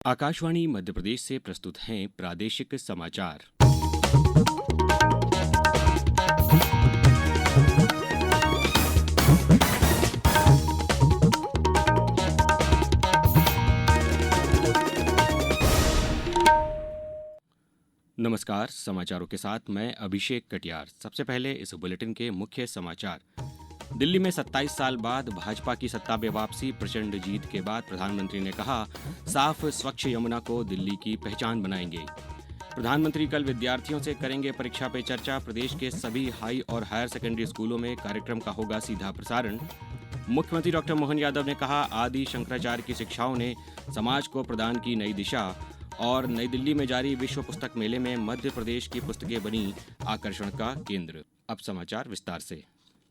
आकाशवाणी मध्य प्रदेश से प्रस्तुत हैं प्रादेशिक समाचार। नमस्कार, समाचारों के साथ मैं अभिषेक कटियार। सबसे पहले इस बुलेटिन के मुख्य समाचार। दिल्ली में 27 साल बाद भाजपा की सत्ता में वापसी, प्रचंड जीत के बाद प्रधानमंत्री ने कहा, साफ स्वच्छ यमुना को दिल्ली की पहचान बनाएंगे। प्रधानमंत्री कल विद्यार्थियों से करेंगे परीक्षा पे चर्चा। प्रदेश के सभी हाई और हायर सेकेंडरी स्कूलों में कार्यक्रम का होगा सीधा प्रसारण। मुख्यमंत्री डॉक्टर मोहन यादव ने कहा, आदि शंकराचार्य की शिक्षाओं ने समाज को प्रदान की नई दिशा। और नई दिल्ली में जारी विश्व पुस्तक मेले में मध्य प्रदेश की पुस्तकें बनी आकर्षण का केंद्र। अब समाचार विस्तार से।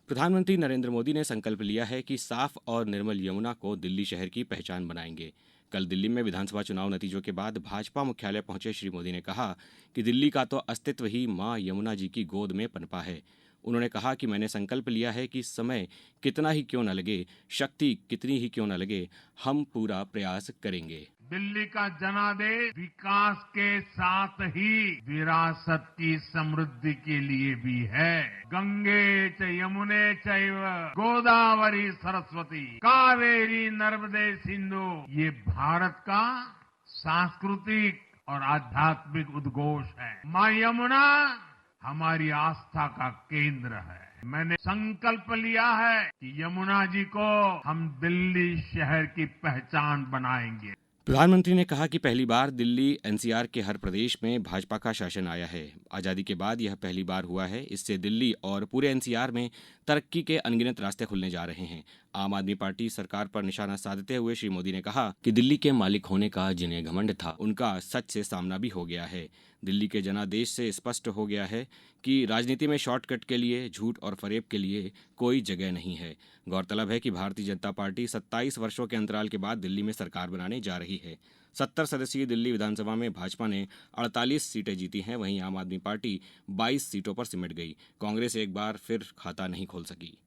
प्रधानमंत्री नरेंद्र मोदी ने संकल्प लिया है कि साफ और निर्मल यमुना को दिल्ली शहर की पहचान बनाएंगे। कल दिल्ली में विधानसभा चुनाव नतीजों के बाद भाजपा मुख्यालय पहुंचे श्री मोदी ने कहा कि दिल्ली का तो अस्तित्व ही मां यमुना जी की गोद में पनपा है। उन्होंने कहा कि मैंने संकल्प लिया है कि समय कितना ही क्यों न लगे, शक्ति कितनी ही क्यों न लगे, हम पूरा प्रयास करेंगे। दिल्ली का जनादेश विकास के साथ ही विरासत की समृद्धि के लिए भी है। गंगे च यमुने चैव गोदावरी सरस्वती कावेरी नर्मदे सिंधु, ये भारत का सांस्कृतिक और आध्यात्मिक उद्घोष है। मां यमुना हमारी आस्था का केंद्र है। मैंने संकल्प लिया है कि यमुना जी को हम दिल्ली शहर की पहचान बनाएंगे। प्रधानमंत्री ने कहा कि पहली बार दिल्ली एनसीआर के हर प्रदेश में भाजपा का शासन आया है। आज़ादी के बाद यह पहली बार हुआ है। इससे दिल्ली और पूरे एनसीआर में तरक्की के अनगिनत रास्ते खुलने जा रहे हैं। आम आदमी पार्टी सरकार पर निशाना साधते हुए श्री मोदी ने कहा कि दिल्ली के मालिक होने का जिन्हें घमंड था, उनका सच से सामना भी हो गया है। दिल्ली के जनादेश से स्पष्ट हो गया है कि राजनीति में शॉर्टकट के लिए, झूठ और फरेब के लिए कोई जगह नहीं है। गौरतलब है कि भारतीय जनता पार्टी 27 वर्षों के अंतराल के बाद दिल्ली में सरकार बनाने जा रही है। 70 सदस्यीय दिल्ली विधानसभा में भाजपा ने 48 सीटें जीती हैं, वहीं आम आदमी पार्टी 22 सीटों पर सिमट गई। कांग्रेस एक बार फिर खाता नहीं खोल सकी।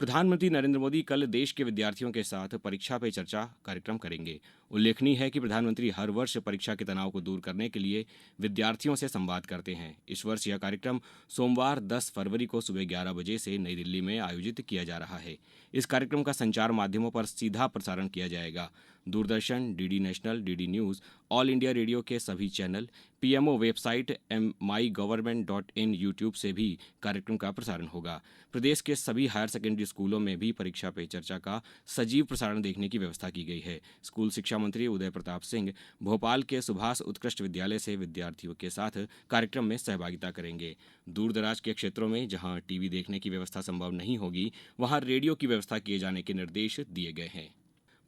प्रधानमंत्री नरेंद्र मोदी कल देश के विद्यार्थियों के साथ परीक्षा पे चर्चा कार्यक्रम करेंगे। उल्लेखनीय है कि प्रधानमंत्री हर वर्ष परीक्षा के तनाव को दूर करने के लिए विद्यार्थियों से संवाद करते हैं। इस वर्ष यह कार्यक्रम सोमवार 10 फरवरी को सुबह 11 बजे से नई दिल्ली में आयोजित किया जा रहा है। इस कार्यक्रम का संचार माध्यमों पर सीधा प्रसारण किया जाएगा। Doordarshan, DD national, DD news, all India radio के सभी channel, PMO website, mygov.in, YouTube से भी कार्यक्रम का प्रसारण होगा। प्रदेश के सभी हायर सेकेंडरी स्कूलों में भी परीक्षा पे चर्चा का सजीव प्रसारण देखने की व्यवस्था की गई है। स्कूल शिक्षा मंत्री उदय प्रताप सिंह भोपाल के सुभाष उत्कृष्ट विद्यालय से विद्यार्थियों के साथ कार्यक्रम में सहभागिता करेंगे। दूर दराज के क्षेत्रों में जहां टीवी देखने की व्यवस्था संभव नहीं होगी, वहां रेडियो की व्यवस्था किए जाने के निर्देश दिए गए हैं।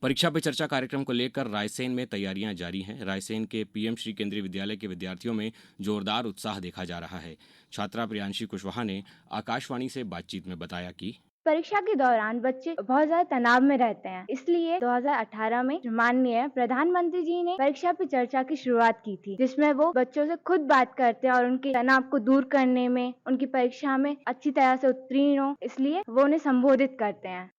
परीक्षा पे चर्चा कार्यक्रम को लेकर रायसेन में तैयारियां जारी हैं। रायसेन के पीएम श्री केंद्रीय विद्यालय के विद्यार्थियों में जोरदार उत्साह देखा जा रहा है। छात्रा प्रियांशी कुशवाहा ने आकाशवाणी से बातचीत में बताया कि परीक्षा के दौरान बच्चे बहुत ज्यादा तनाव में रहते हैं, इसलिए 2018 में माननीय प्रधानमंत्री जी ने परीक्षा पे चर्चा की शुरुआत की थी, जिसमें वो बच्चों से खुद बात करते हैं और उनके तनाव को दूर करने में, उनकी परीक्षा में अच्छी तरह से उत्तीर्ण हो, इसलिए वो उन्हें संबोधित करते हैं।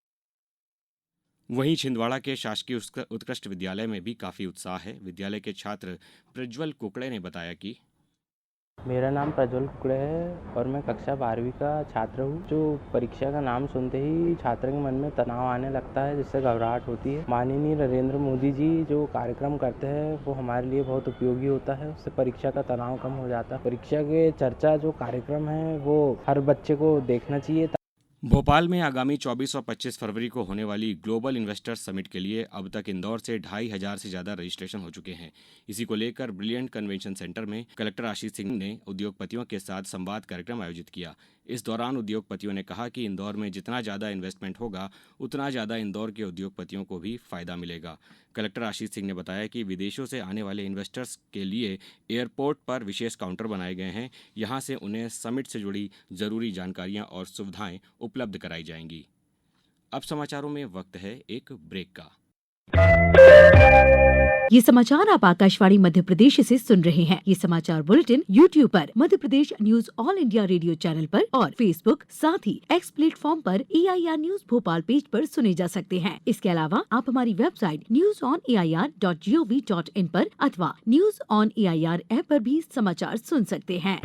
वहीं छिंदवाड़ा के शासकीय उत्कृष्ट विद्यालय में भी काफी उत्साह है। विद्यालय के छात्र प्रज्वल कुकड़े ने बताया कि मेरा नाम प्रज्वल कुकड़े है और मैं कक्षा 12वीं का छात्र हूँ। जो परीक्षा का नाम सुनते ही छात्र के मन में तनाव आने लगता है, जिससे घबराहट होती है। माननीय नरेंद्र मोदी जी जो कार्यक्रम करते हैं वो हमारे लिए बहुत उपयोगी होता है। उससे परीक्षा का तनाव कम हो जाता है। परीक्षा के चर्चा जो कार्यक्रम है वो हर बच्चे को देखना चाहिए। भोपाल में आगामी 24 और 25 फरवरी को होने वाली ग्लोबल इन्वेस्टर्स समिट के लिए अब तक इंदौर से 2500 से ज्यादा रजिस्ट्रेशन हो चुके हैं। इसी को लेकर ब्रिलियंट कन्वेंशन सेंटर में कलेक्टर आशीष सिंह ने उद्योगपतियों के साथ संवाद कार्यक्रम आयोजित किया। इस दौरान उद्योगपतियों ने कहा कि इंदौर में जितना ज़्यादा इन्वेस्टमेंट होगा, उतना ज़्यादा इंदौर के उद्योगपतियों को भी फायदा मिलेगा। कलेक्टर आशीष सिंह ने बताया कि विदेशों से आने वाले इन्वेस्टर्स के लिए एयरपोर्ट पर विशेष काउंटर बनाए गए हैं। यहां से उन्हें समिट से जुड़ी जरूरी जानकारियां और सुविधाएं उपलब्ध कराई जाएंगी। अब समाचारों में वक्त है एक ब्रेक का। ये समाचार आप आकाशवाणी मध्य प्रदेश से सुन रहे हैं। ये समाचार बुलेटिन YouTube पर Madhya Pradesh news all India radio channel पर और Facebook साथ ही X प्लेटफॉर्म पर AIR न्यूज भोपाल पेज पर सुने जा सकते हैं। इसके अलावा आप हमारी वेबसाइट newsonair.gov.in पर अथवा न्यूज ऑन AIR ऐप पर भी समाचार सुन सकते हैं।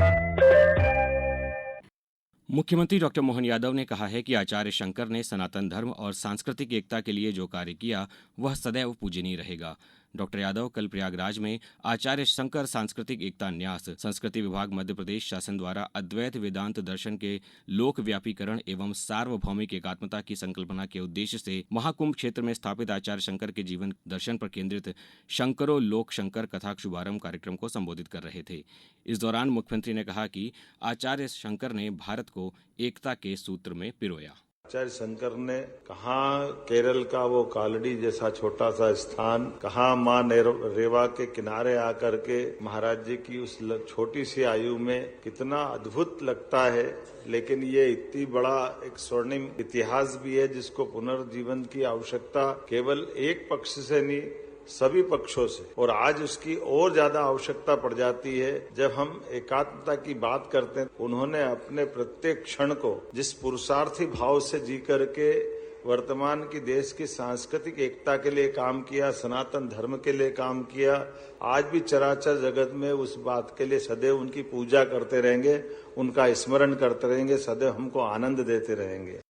मुख्यमंत्री डॉक्टर मोहन यादव ने कहा है कि आचार्य शंकर ने सनातन धर्म और सांस्कृतिक एकता के लिए जो कार्य किया वह सदैव पूजनीय रहेगा। डॉक्टर यादव कल प्रयागराज में आचार्य शंकर सांस्कृतिक एकता न्यास संस्कृति विभाग मध्य प्रदेश शासन द्वारा अद्वैत वेदांत दर्शन के लोक व्यापीकरण एवं सार्वभौमिक एकात्मता की संकल्पना के उद्देश्य से महाकुंभ क्षेत्र में स्थापित आचार्य शंकर के जीवन दर्शन पर केंद्रित शंकरो लोक शंकर कथा शुभारंभ कार्यक्रम को संबोधित कर रहे थे। इस दौरान मुख्यमंत्री ने कहा कि आचार्य शंकर ने भारत को एकता के सूत्र में पिरोया। आचार्य शंकर ने कहाँ केरल का वो कालड़ी जैसा छोटा सा स्थान, कहाँ माँ रेवा के किनारे आकर के महाराज जी की उस छोटी सी आयु में कितना अद्भुत लगता है। लेकिन ये इतनी बड़ा एक स्वर्णिम इतिहास भी है जिसको पुनर्जीवन की आवश्यकता केवल एक पक्ष से नहीं सभी पक्षों से, और आज उसकी और ज्यादा आवश्यकता पड़ जाती है जब हम एकात्मता की बात करते हैं। उन्होंने अपने प्रत्येक क्षण को जिस पुरुषार्थी भाव से जी करके वर्तमान की देश की सांस्कृतिक एकता के लिए काम किया, सनातन धर्म के लिए काम किया, आज भी चराचर जगत में उस बात के लिए सदैव उनकी पूजा करते रहेंगे, उनका स्मरण करते रहेंगे, सदैव हमको आनंद देते रहेंगे।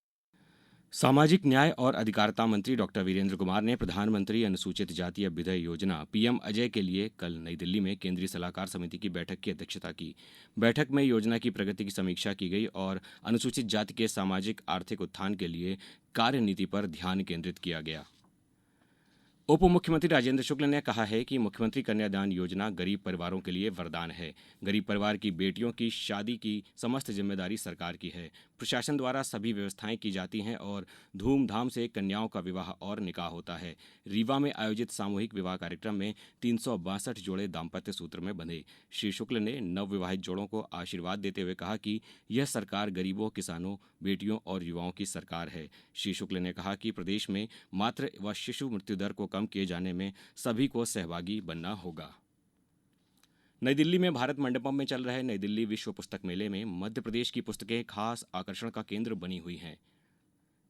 सामाजिक न्याय और अधिकारिता मंत्री डॉक्टर वीरेंद्र कुमार ने प्रधानमंत्री अनुसूचित जाति अभ्युदय योजना पीएम अजय के लिए कल नई दिल्ली में केंद्रीय सलाहकार समिति की बैठक की अध्यक्षता की। बैठक में योजना की प्रगति की समीक्षा की गई और अनुसूचित जाति के सामाजिक आर्थिक उत्थान के लिए कार्यनीति पर ध्यान केंद्रित किया गया। उप मुख्यमंत्री राजेंद्र शुक्ल ने कहा है कि मुख्यमंत्री कन्यादान योजना गरीब परिवारों के लिए वरदान है। गरीब परिवार की बेटियों की शादी की समस्त जिम्मेदारी सरकार की है। प्रशासन द्वारा सभी व्यवस्थाएं की जाती हैं और धूमधाम से कन्याओं का विवाह और निकाह होता है। रीवा में आयोजित सामूहिक विवाह कार्यक्रम में 362 जोड़े दाम्पत्य सूत्र में बंधे। श्री शुक्ल ने नवविवाहित जोड़ों को आशीर्वाद देते हुए कहा कि यह सरकार गरीबों, किसानों, बेटियों और युवाओं की सरकार है। श्री शुक्ल ने कहा कि प्रदेश में मातृ व शिशु मृत्यु दर को कम किए जाने में सभी को सहभागी बनना होगा। नई दिल्ली में भारत मंडपम में चल रहे नई दिल्ली विश्व पुस्तक मेले में मध्य प्रदेश की पुस्तकें खास आकर्षण का केंद्र बनी हुई हैं।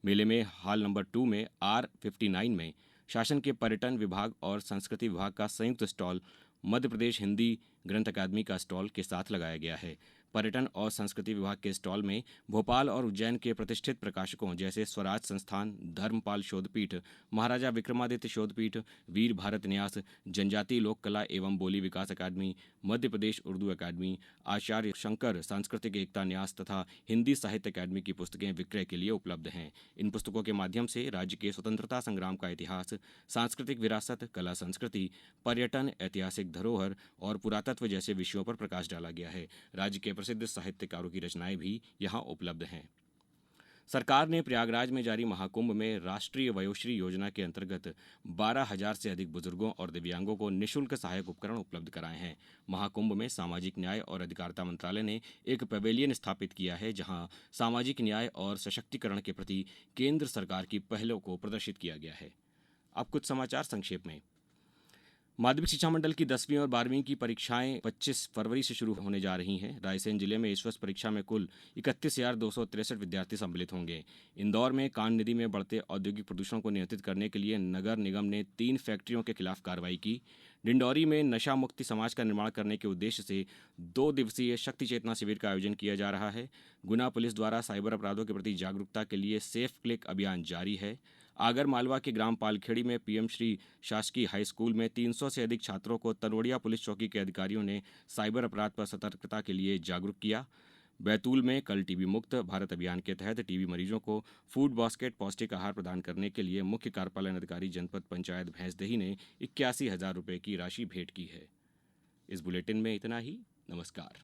मेले में हॉल नंबर 2 में R59 में शासन के पर्यटन विभाग और संस्कृति विभाग का संयुक्त स्टॉल, मध्य प्रदेश हिंदी ग्रंथ अकादमी का स्टॉल के साथ लगाया गया है। पर्यटन और संस्कृति विभाग के स्टॉल में भोपाल और उज्जैन के प्रतिष्ठित प्रकाशकों जैसे स्वराज संस्थान, धर्मपाल शोधपीठ, महाराजा विक्रमादित्य शोधपीठ, वीर भारत न्यास, जनजातीय लोक कला एवं बोली विकास अकादमी, मध्य प्रदेश उर्दू अकादमी, आचार्य शंकर सांस्कृतिक एकता न्यास तथा हिंदी साहित्य अकादमी की पुस्तकें विक्रय के लिए उपलब्ध हैं। इन पुस्तकों के माध्यम से राज्य के स्वतंत्रता संग्राम का इतिहास, सांस्कृतिक विरासत, कला संस्कृति, पर्यटन, ऐतिहासिक धरोहर और पुरातत्व जैसे विषयों पर प्रकाश डाला गया है। राज्य के प्रसिद्ध साहित्यकारों की रचनाएं भी यहां उपलब्ध हैं। सरकार ने प्रयागराज में जारी महाकुंभ में राष्ट्रीय वयोश्री योजना के अंतर्गत 12,000 से अधिक बुजुर्गों और दिव्यांगों को निःशुल्क सहायक उपकरण उपलब्ध कराए हैं। महाकुंभ में सामाजिक न्याय और अधिकारिता मंत्रालय ने एक पैवेलियन स्थापित किया है, जहां सामाजिक न्याय और सशक्तिकरण के प्रति केंद्र सरकार की पहलों को प्रदर्शित किया गया है। अब कुछ समाचार संक्षेप में। माध्यमिक शिक्षा मंडल की 10वीं और 12वीं की परीक्षाएं 25 फरवरी से शुरू होने जा रही हैं। रायसेन जिले में इस वर्ष परीक्षा में कुल 31,263 विद्यार्थी सम्मिलित होंगे। इंदौर में कान नदी में बढ़ते औद्योगिक प्रदूषण को नियंत्रित करने के लिए नगर निगम ने 3 फैक्ट्रियों के खिलाफ कार्रवाई की। डिंडौरी में नशा मुक्ति समाज का निर्माण करने के उद्देश्य से 2 दिवसीय शक्ति चेतना शिविर का आयोजन किया जा रहा है। गुना पुलिस द्वारा साइबर अपराधों के प्रति जागरूकता के लिए सेफ क्लिक अभियान जारी है। आगर मालवा के ग्राम पालखेड़ी में पीएम श्री शासकीय हाई स्कूल में 300 से अधिक छात्रों को तनोड़िया पुलिस चौकी के अधिकारियों ने साइबर अपराध पर सतर्कता के लिए जागरूक किया। बैतूल में कल टीबी मुक्त भारत अभियान के तहत टीबी मरीजों को फूड बास्केट पौष्टिक आहार प्रदान करने के लिए मुख्य कार्यपालन अधिकारी जनपद पंचायत भैंसदेही ने 81,000 रुपये की राशि भेंट की है। इस बुलेटिन में इतना ही। नमस्कार।